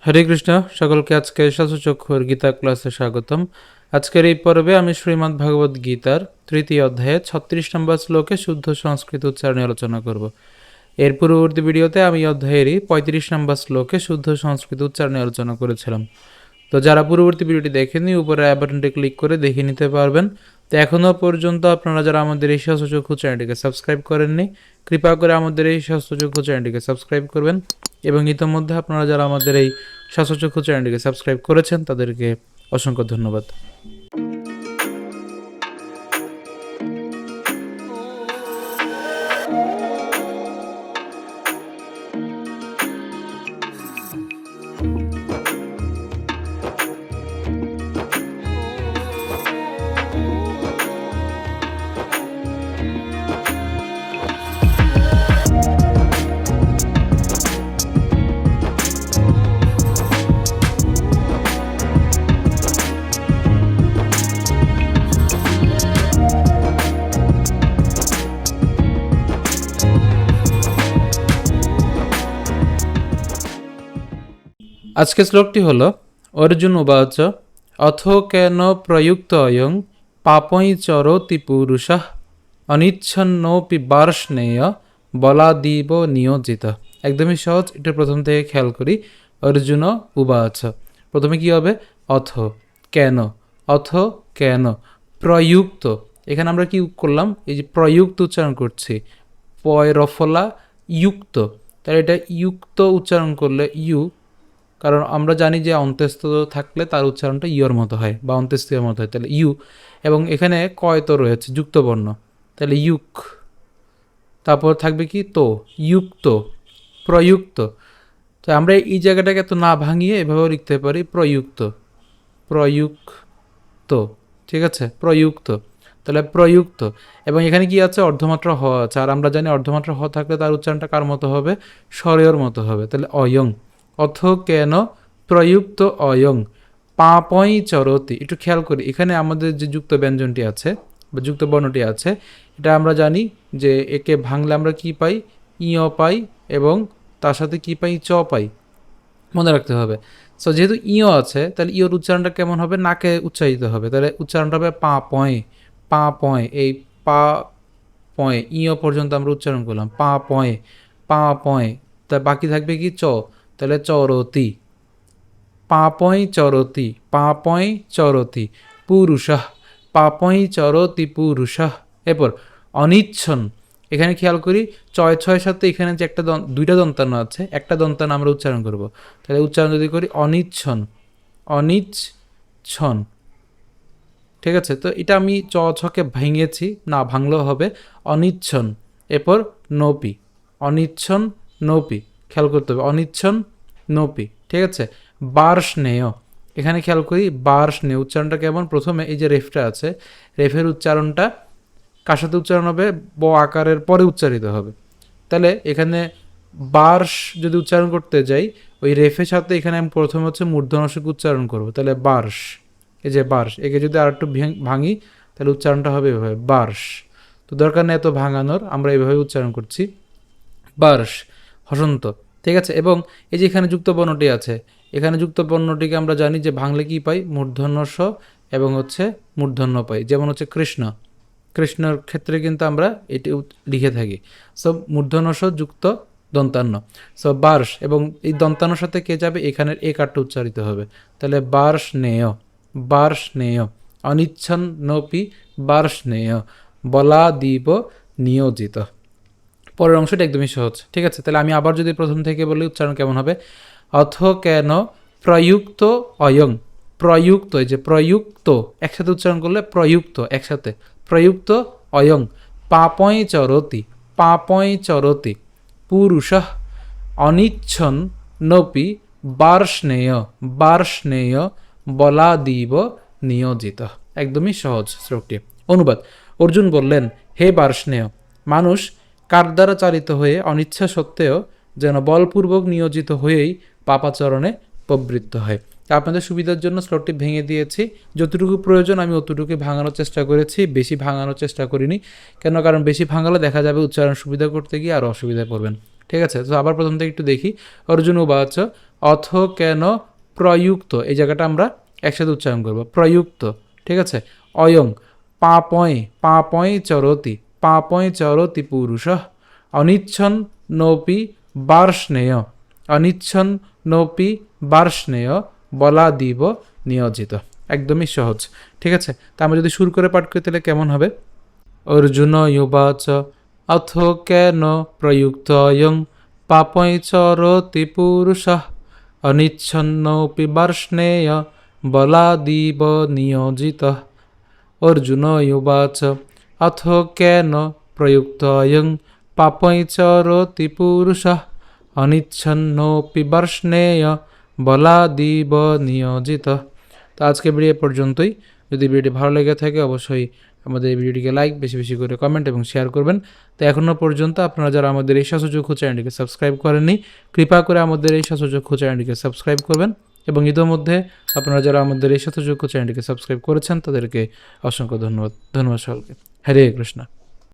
হরে কৃষ্ণ, সকলকে আজকে শাস্ত্রচক্ষুর গীতা ক্লাসে স্বাগতম। আজকের এই পর্বে আমি শ্রীমদ্ ভাগবত গীতার 3য় অধ্যায়ে 36 নম্বর শ্লোকে শুদ্ধ সংস্কৃত উচ্চারণে আলোচনা করব। এর পূর্ববর্তী ভিডিওতে আমি অধ্যায়েরই 35 নম্বর শ্লোকে শুদ্ধ সংস্কৃত উচ্চারণে আলোচনা করেছিলাম। তো যারা পূর্ববর্তী ভিডিওটি দেখেননি, উপরে আই বাটনটি ক্লিক করে দেখে নিতে পারবেন। তো এখনও পর্যন্ত আপনারা যারা আমাদের এই শাস্ত্রচক্ষু চ্যানেলটিকে সাবস্ক্রাইব করেননি, কৃপা করে আমাদের এই শাস্ত্রচক্ষু চ্যানেলটিকে সাবস্ক্রাইব করবেন। এবং ইতিমধ্যে আপনারা যারা আমাদের এই শাস্ত্রচক্ষু চ্যানেলটিকে সাবস্ক্রাইব করেছেন তাদেরকে অসংখ্য ধন্যবাদ। আজকের শ্লোকটি হল অর্জুন উবাচ অথ কেন প্রযুক্ত অয়ং পাপই চরতি পুরুষঃ অনিচ্ছন্নোপি বার্ষ্ণেয় বলাদিব নিয়োজিত। একদমই সহজ, এটা প্রথম থেকে খেয়াল করি। অর্জুন উবাচ, প্রথমে কি হবে? অথ কেন, অথ কেন প্রযুক্ত। এখানে আমরা কি করলাম? এই যে প্রযুক্ত উচ্চারণ করছি, পয় রফলা যুক্ত, তাহলে এটা যুক্ত উচ্চারণ করলে ইউ, কারণ আমরা জানি যে অন্ত্যস্ত থাকলে তার উচ্চারণটা ইউর মতো হয় বা অন্ত্যেস্তীয় মতো হয়, তাহলে ইউ। এবং এখানে কয় তো রয়েছে যুক্তবর্ণ, তাহলে ইউক। তারপর থাকবে কি? তো, যুক্ত, প্রযুক্ত। তো আমরা এই জায়গাটাকে এত না ভাঙিয়ে এভাবেও লিখতে পারি প্রযুক্ত, প্রযুক্ত। ঠিক আছে, প্রযুক্ত, তাহলে প্রযুক্ত। এবং এখানে কি আছে? অর্ধমাত্রা হ আছে, আর আমরা জানি অর্ধমাত্রা হ থাকলে তার উচ্চারণটা কার মতো হবে? স্বরের মতো হবে, তাহলে অয়ং। অথ কেন প্রযুক্ত অয়ং পাপই চরতি। একটু খেয়াল করি, এখানে আমাদের যে যুক্ত ব্যঞ্জনটি আছে বা যুক্ত বর্ণটি আছে, এটা আমরা জানি যে একে ভাঙলে আমরা কি পাই? ইয় পাই, এবং তার সাথে কি পাই? চ পাই, মনে রাখতে হবে। সো যেহেতু ইয় আছে, তাহলে ইয়র উচ্চারণটা কেমন হবে? নাকে উচ্চারিত হবে, তাহলে উচ্চারণটা হবে পা পয়, পা পয়। এই পা পয় ইয় পর্যন্ত আমরা উচ্চারণ করলাম, পা পয়, পা পয়। তা বাকি থাকবে কি? চ, তাহলে চরতি, পাপই চরতি, পাপই চরতি পুরুষঃ, পাপই চরতি পুরুষঃ। এরপর অনিচ্ছন, এখানে খেয়াল করি চয় ছয়ের সাথে এখানে যে একটা দুইটা দন্তান্ন আছে, একটা দন্তান্ন আমরা উচ্চারণ করব, তাহলে উচ্চারণ যদি করি অনিচ্ছন, অনিচ্ছন। ঠিক আছে, তো এটা আমি চ ছকে ভেঙেছি, না ভাঙলেও হবে অনিচ্ছন। এরপর নোপি, অনিচ্ছন নোপি, খেয়াল করতে হবে অনিচ্ছন নোপি। ঠিক আছে, বার্ষ্ণেয়, এখানে খেয়াল করি বার্ষ্ণেয় উচ্চারণটা কেমন? প্রথমে এই যে রেফটা আছে, রেফের উচ্চারণটা কার সাথে উচ্চারণ হবে? ব আকারের পরে উচ্চারিত হবে। তাহলে এখানে বার্ষ যদি উচ্চারণ করতে যাই, ওই রেফের সাথে এখানে আমি প্রথমে হচ্ছে মূর্ধন্যস্বক উচ্চারণ করব, তাহলে বার্ষ। এই যে বার্ষ, একে যদি আর একটু ভাঙি তাহলে উচ্চারণটা হবে এভাবে বার্ষ। তো দরকার নেই এত ভাঙানোর, আমরা এভাবে উচ্চারণ করছি বার্ষ, হসন্ত। ঠিক আছে, এবং এই যে এখানে যুক্ত বর্ণটি আছে, এখানে যুক্ত বর্ণটিকে আমরা জানি যে ভাঙলে কি পাই? মূর্ধন্য স এবং হচ্ছে মূর্ধন্য পাই। যেমন হচ্ছে কৃষ্ণ, কৃষ্ণর ক্ষেত্রে কিন্তু আমরা এটি লিখে থাকি। সো মূর্ধন্য স যুক্ত দন্তান্ন, সো বার্ষ। এবং এই দন্তান্নর সাথে কে যাবে? এখানের এ কারটা উচ্চারিত হবে, তাহলে বার্ষ্ণেয়, বার্ষ্ণেয়। অনিচ্ছন্নপি বার্ষ্ণেয় বলাদিব নিয়োজিত। পরের অংশটা একদমই সহজ। ঠিক আছে, তাহলে আমি আবার যদি প্রথম থেকে বলি উচ্চারণ কেমন হবে? অথ কেন প্রযুক্ত অয়ং, প্রযুক্ত, এই যে প্রযুক্ত একসাথে উচ্চারণ করলে প্রযুক্ত, একসাথে প্রযুক্ত অয়ং পাপই চরতি, পাপই চরতি পুরুষঃ অনিচ্ছন নপি বার্ষ্ণেয়, বার্ষ্ণেয় বলাদিব নিয়োজিত। একদমই সহজ শ্লোকটি। অনুবাদ: অর্জুন বললেন, হে বার্ষ্ণেয়, মানুষ কার দ্বারা চালিত হয়ে অনিচ্ছা সত্ত্বেও যেন বলপূর্বক নিয়োজিত হয়েই পাপাচরণে প্রবৃত্ত হয়। আপনাদের সুবিধার জন্য শ্লোকটি ভেঙে দিয়েছি, যতটুকু প্রয়োজন আমি অতটুকু ভাঙানোর চেষ্টা করেছি, বেশি ভাঙানোর চেষ্টা করিনি। কেন? কারণ বেশি ভাঙালে দেখা যাবে উচ্চারণ সুবিধা করতে গিয়ে আরও অসুবিধায় পড়বেন। ঠিক আছে, তো আবার প্রথম থেকে একটু দেখি। অর্জুন উবাচ অথ কেন প্রযুক্ত, এই জায়গাটা আমরা একসাথে উচ্চারণ করব, প্রযুক্ত। ঠিক আছে, অয়ং পাপয় চরতি পুরুষ, অনিচ্ছন নোপি বার্ষ্ণেয়, অনিচ্ছন নোপি বার্ষ্ণেয় বলাদিব নিয়োজিত। একদমই সহজ। ঠিক আছে, তা আমরা যদি সুর করে পাঠ করি তাহলে কেমন হবে? অর্জুন ইউবাচ অথ কেন প্রযুক্তয়ং পাপৈ চরতি পুরুষঃ অনিচ্ছন্নপি বার্ষ্ণেয় বলাদিব নিয়োজিতঃ। অর্জুন ইউবাচ অথ কেন প্রযুক্তয়ং পাপৈ চরতি পুরুষঃ অনিচ্ছন্নপি বার্ষ্ণেয় বলাদিব নিয়োজিতঃ। তো আজকে ভিডিও পর্যন্তই। যদি ভিডিওটি ভালো লেগে থাকে অবশ্যই আমাদের এই ভিডিওটিকে লাইক, বেশি বেশি করে কমেন্ট এবং শেয়ার করবেন। তো এখনও পর্যন্ত আপনারা যারা আমাদের এই শাস্ত্রচক্ষু চ্যানেলটিকে সাবস্ক্রাইব করেননি, কৃপা করে আমাদের এই শাস্ত্রচক্ষু চ্যানেলটিকে সাবস্ক্রাইব করবেন। এবং ইতোমধ্যে আপনারা যারা আমাদের এই শাস্ত্রচক্ষু চ্যানেলটিকে সাবস্ক্রাইব করেছেন তাদেরকে অসংখ্য ধন্যবাদ। ধন্যবাদ সকলকে। হরে কৃষ্ণ।